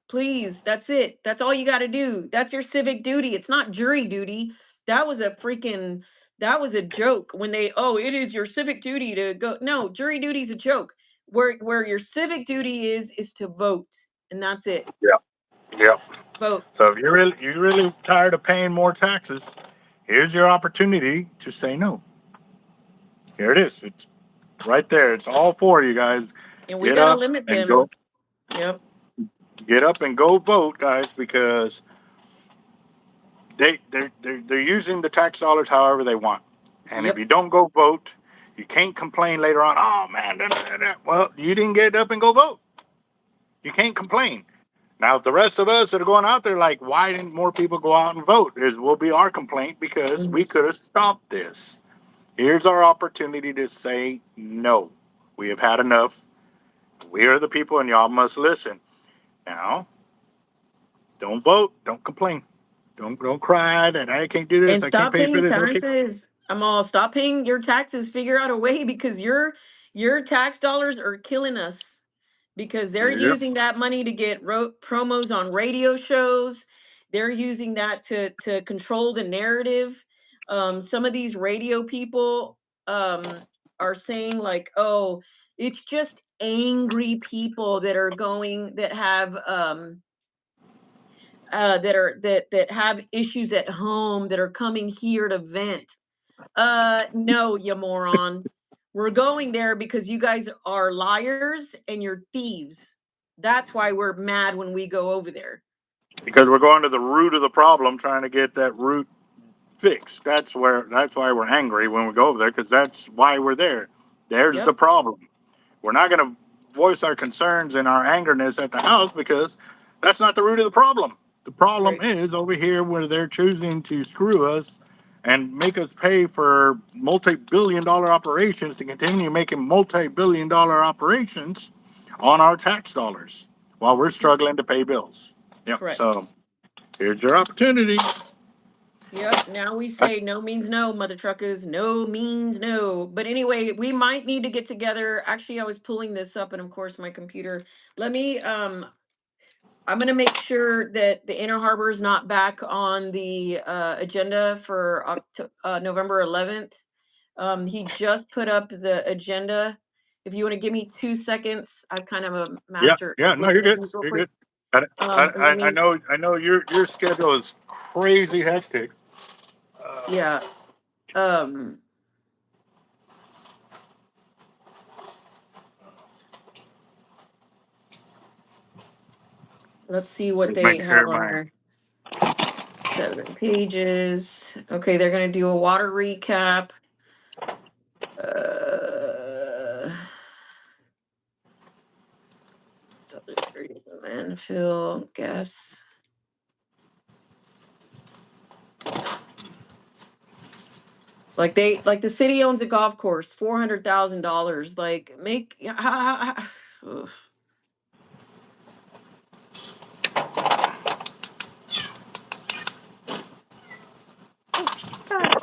[SPEAKER 2] Please, that's it. That's all you got to do. That's your civic duty. It's not jury duty. That was a freaking that was a joke when it is your civic duty to go. No, jury duty is a joke. Where your civic duty is to vote, and that's it.
[SPEAKER 1] Yep. Yep.
[SPEAKER 2] Vote.
[SPEAKER 1] So if you're really tired of paying more taxes, here's your opportunity to say no. Here it is. It's right there. It's all for you guys.
[SPEAKER 2] And we
[SPEAKER 1] Get
[SPEAKER 2] got to
[SPEAKER 1] up
[SPEAKER 2] limit
[SPEAKER 1] and
[SPEAKER 2] them.
[SPEAKER 1] go.
[SPEAKER 2] Yep.
[SPEAKER 1] Get up and go vote, guys, because they're using the tax dollars however they want. And if
[SPEAKER 2] Yep.
[SPEAKER 1] you don't go vote, you can't complain later on. Oh man, well, you didn't get up and go vote. You can't complain. Now, the rest of us that are going out there, like, why didn't more people go out and vote? Will be our complaint because we
[SPEAKER 2] Mhm.
[SPEAKER 1] could have stopped this. Here's our opportunity to say no. We have had enough. We are the people, and y'all must listen. Now, don't vote. Don't complain. Don't cry that I can't do this.
[SPEAKER 2] And
[SPEAKER 1] I can't
[SPEAKER 2] stop
[SPEAKER 1] pay for
[SPEAKER 2] paying
[SPEAKER 1] this. Okay.
[SPEAKER 2] taxes. I'm all stop paying your taxes. Figure out a way because your tax dollars are killing us because they're
[SPEAKER 1] Yep.
[SPEAKER 2] using that money to get promos on radio shows. They're using that to control the narrative. Some of these radio people are saying like, oh, it's just angry people that are going that have that have issues at home that are coming here to vent. No, you moron. We're going there because you guys are liars and you're thieves. That's why we're mad when we go over there.
[SPEAKER 1] Because we're going to the root of the problem, trying to get that root fixed. That's why we're angry when we go over there, because that's why we're there. There's the
[SPEAKER 2] Yep.
[SPEAKER 1] problem. We're not going to voice our concerns and our angerness at the house because that's not the root of the problem. The problem
[SPEAKER 2] Right.
[SPEAKER 1] is over here where they're choosing to screw us and make us pay for multi-billion-dollar operations to continue making multi-billion-dollar operations on our tax dollars while we're struggling to pay bills. Yep.
[SPEAKER 2] Correct.
[SPEAKER 1] So here's your opportunity.
[SPEAKER 2] Yep. Now we say no means no, mother truckers. No means no. But anyway, we might need to get together. Actually, I was pulling this up, and of course, my computer. Let me I'm going to make sure that the Inner Harbor is not back on the agenda for November 11th. He just put up the agenda. If you want to give me 2 seconds, I've kind of
[SPEAKER 1] Yeah,
[SPEAKER 2] master
[SPEAKER 1] yeah. No, you're
[SPEAKER 2] looking at
[SPEAKER 1] good.
[SPEAKER 2] these real
[SPEAKER 1] You're
[SPEAKER 2] quick.
[SPEAKER 1] good.
[SPEAKER 2] Let me.
[SPEAKER 1] I know your schedule is crazy hectic.
[SPEAKER 2] Yeah. Um. Let's see what
[SPEAKER 1] Just
[SPEAKER 2] they
[SPEAKER 1] make
[SPEAKER 2] have
[SPEAKER 1] sure
[SPEAKER 2] on
[SPEAKER 1] my
[SPEAKER 2] there. 7 pages. Okay, they're gonna do a water recap. Uh, landfill gas. Like the city owns a golf course, $400,000. Like make ugh. Oh, she's back.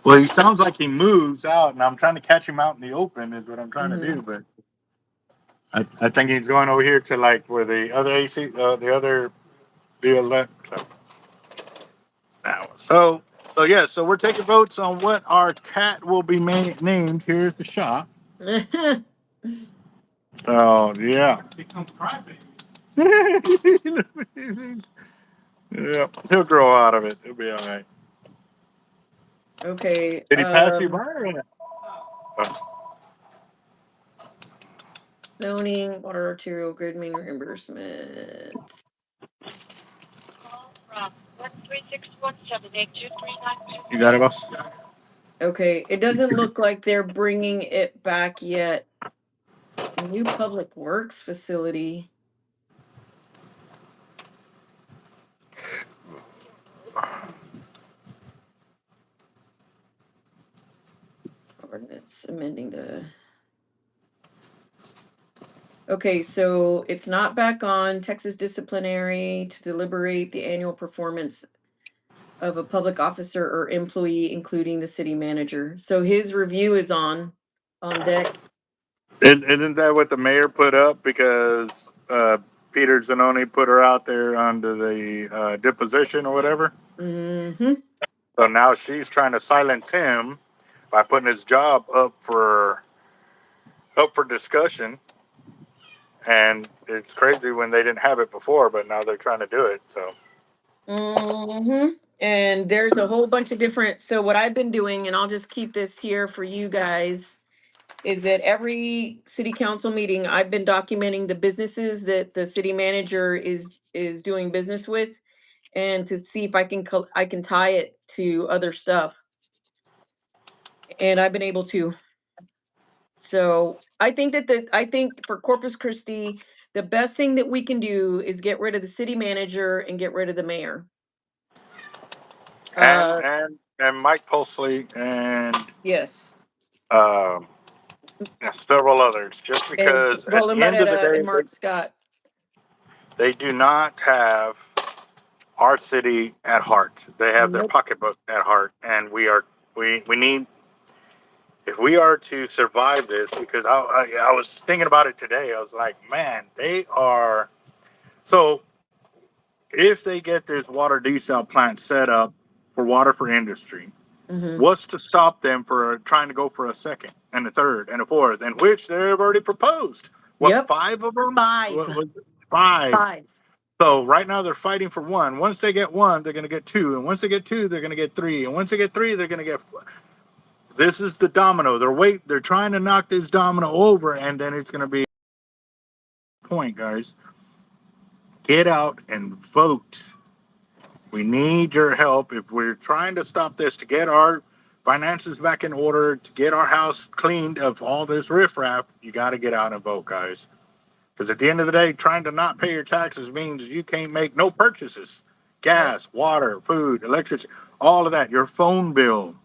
[SPEAKER 1] well, he sounds like he moves out, and I'm trying to catch him out in the open. Is what I'm trying to
[SPEAKER 2] Mm-hmm.
[SPEAKER 1] do, but I think he's going over here to like where the other AC, the other deal left. So now, so yeah, so we're taking votes on what our cat will be named here at the shop. Oh yeah. Becomes crybaby. Yeah, he'll grow out of it. He'll be all right.
[SPEAKER 2] Okay.
[SPEAKER 1] Did he pass you by? Or not?
[SPEAKER 2] Zoning, water arterial grid main reimbursement.
[SPEAKER 1] You got it, boss.
[SPEAKER 2] Okay, it doesn't look like they're bringing it back yet. New public works facility. Ordinance amending the. Okay, so it's not back on Texas disciplinary to deliberate the annual performance of a public officer or employee, including the city manager. So his review is on deck.
[SPEAKER 1] Isn't that what the mayor put up? Because Peter Zanoni put her out there under the deposition or whatever.
[SPEAKER 2] Mm-hmm.
[SPEAKER 1] So now she's trying to silence him by putting his job up for discussion. And it's crazy when they didn't have it before, but now they're trying to do it. So
[SPEAKER 2] Mm-hmm. And there's a whole bunch of different. So what I've been doing, and I'll just keep this here for you guys, is that every city council meeting, I've been documenting the businesses that the city manager is doing business with, and to see if I can tie it to other stuff. And I've been able to. So I think for Corpus Christi, the best thing that we can do is get rid of the city manager and get rid of the mayor.
[SPEAKER 1] and
[SPEAKER 2] Uh,
[SPEAKER 1] and Mike Pulsley and
[SPEAKER 2] yes.
[SPEAKER 1] um, several others, just
[SPEAKER 2] And
[SPEAKER 1] because at
[SPEAKER 2] Roland
[SPEAKER 1] the end of the
[SPEAKER 2] Barrera
[SPEAKER 1] day,
[SPEAKER 2] and Mark Scott.
[SPEAKER 1] they do not have our city at heart. They have their
[SPEAKER 2] Nope.
[SPEAKER 1] pocketbook at heart, and we need, if we are to survive this, because I was thinking about it today. I was like, man, they are. So if they get this water desal plant set up for water for industry,
[SPEAKER 2] Mm-hmm.
[SPEAKER 1] what's to stop them for trying to go for a second and a third and a fourth, in which they've already proposed? What,
[SPEAKER 2] Yep.
[SPEAKER 1] five of them?
[SPEAKER 2] Five.
[SPEAKER 1] What was it? Five.
[SPEAKER 2] Five.
[SPEAKER 1] So right now they're fighting for one. Once they get one, they're going to get two, and once they get two, they're going to get three, and once they get three, they're going to get. This is the domino. They're trying to knock this domino over, and then it's going to be point, guys. Get out and vote. We need your help if we're trying to stop this, to get our finances back in order, to get our house cleaned of all this riffraff. You got to get out and vote, guys. Because at the end of the day, trying to not pay your taxes means you can't make no purchases.
[SPEAKER 2] Yep.
[SPEAKER 1] Gas, water, food, electricity, all of that. Your phone bill,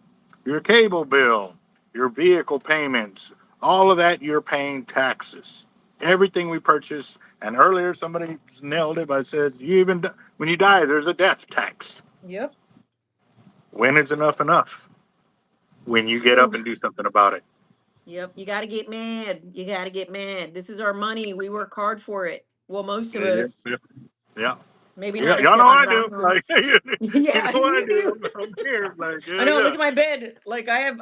[SPEAKER 1] your cable bill, your vehicle payments, all of that, you're paying taxes. Everything we purchase. And earlier, somebody nailed it by said, when you die, there's a death tax.
[SPEAKER 2] Yep.
[SPEAKER 1] When is enough enough? When you get up
[SPEAKER 2] Whew.
[SPEAKER 1] and do something about it.
[SPEAKER 2] Yep. You got to get mad. You got to get mad. This is our money. We work hard for it. Well, most of
[SPEAKER 1] Yeah,
[SPEAKER 2] us.
[SPEAKER 1] yeah, yeah.
[SPEAKER 2] Maybe
[SPEAKER 1] Yeah,
[SPEAKER 2] not if
[SPEAKER 1] y'all know
[SPEAKER 2] Kevin
[SPEAKER 1] I do. Like,
[SPEAKER 2] Brown's.
[SPEAKER 1] you
[SPEAKER 2] Yeah,
[SPEAKER 1] know I
[SPEAKER 2] you
[SPEAKER 1] do.
[SPEAKER 2] do.
[SPEAKER 1] I'm here. Like,
[SPEAKER 2] I
[SPEAKER 1] yeah,
[SPEAKER 2] know. Look
[SPEAKER 1] yeah.
[SPEAKER 2] at my bed. Like I have,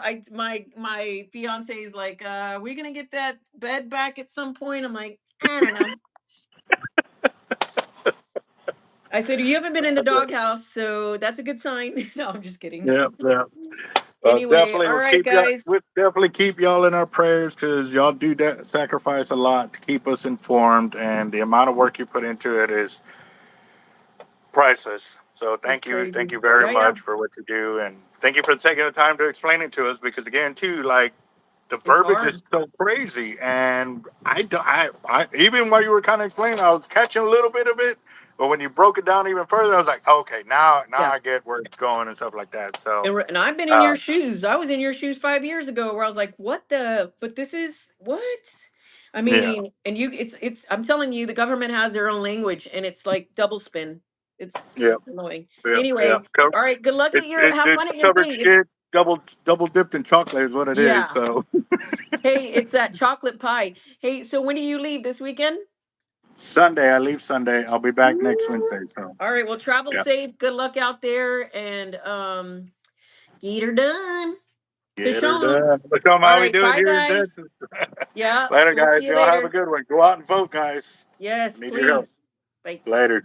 [SPEAKER 2] my fiance is like, "We gonna get that bed back at some point?" I'm like, I don't know. I said, "You haven't been in the doghouse, so that's a good sign." No, I'm just kidding.
[SPEAKER 1] Yeah, yeah.
[SPEAKER 2] Anyway,
[SPEAKER 1] Definitely,
[SPEAKER 2] all right, guys.
[SPEAKER 1] we'll definitely keep y'all in our prayers because y'all do that sacrifice a lot to keep us informed, and the amount of work you put into it is priceless. So
[SPEAKER 2] It's
[SPEAKER 1] thank
[SPEAKER 2] crazy.
[SPEAKER 1] you very
[SPEAKER 2] Yeah, yeah.
[SPEAKER 1] much for what you do, and thank you for taking the time to explain it to us. Because again, too, like the
[SPEAKER 2] It's
[SPEAKER 1] verbiage
[SPEAKER 2] hard.
[SPEAKER 1] is so crazy, and I don't, I even while you were kind of explaining, I was catching a little bit of it, but when you broke it down even further, I was like, okay, now
[SPEAKER 2] Yeah.
[SPEAKER 1] I get where it's going and stuff like that. So,
[SPEAKER 2] And I've been in
[SPEAKER 1] uh,
[SPEAKER 2] your shoes. I was in your shoes 5 years ago, where I was like, "What the?" But this is what. I
[SPEAKER 1] yeah,
[SPEAKER 2] mean, and it's. I'm telling you, the government has their own language, and it's like double spin. It's
[SPEAKER 1] yeah,
[SPEAKER 2] annoying.
[SPEAKER 1] yeah, yeah.
[SPEAKER 2] Anyway, all right. Good luck at your. Have fun
[SPEAKER 1] It's
[SPEAKER 2] at your
[SPEAKER 1] covered
[SPEAKER 2] thing. It's
[SPEAKER 1] shit, double dipped in chocolate is what it is.
[SPEAKER 2] yeah.
[SPEAKER 1] So
[SPEAKER 2] Hey, it's that chocolate pie. Hey, so when do you leave this weekend?
[SPEAKER 1] Sunday, I leave Sunday. I'll be back next Wednesday.
[SPEAKER 2] Ooh.
[SPEAKER 1] So
[SPEAKER 2] All right. Well, travel
[SPEAKER 1] yeah,
[SPEAKER 2] safe. Good luck out there, and get her done. To
[SPEAKER 1] get her
[SPEAKER 2] show 'em.
[SPEAKER 1] done. Look how
[SPEAKER 2] All
[SPEAKER 1] we
[SPEAKER 2] right.
[SPEAKER 1] do it
[SPEAKER 2] Bye,
[SPEAKER 1] here in
[SPEAKER 2] guys.
[SPEAKER 1] Texas.
[SPEAKER 2] Yeah.
[SPEAKER 1] Later,
[SPEAKER 2] We'll
[SPEAKER 1] guys.
[SPEAKER 2] see you
[SPEAKER 1] Y'all have a
[SPEAKER 2] later.
[SPEAKER 1] good one. Go out and vote, guys.
[SPEAKER 2] Yes,
[SPEAKER 1] I need your help.
[SPEAKER 2] please. Bye.
[SPEAKER 1] Later.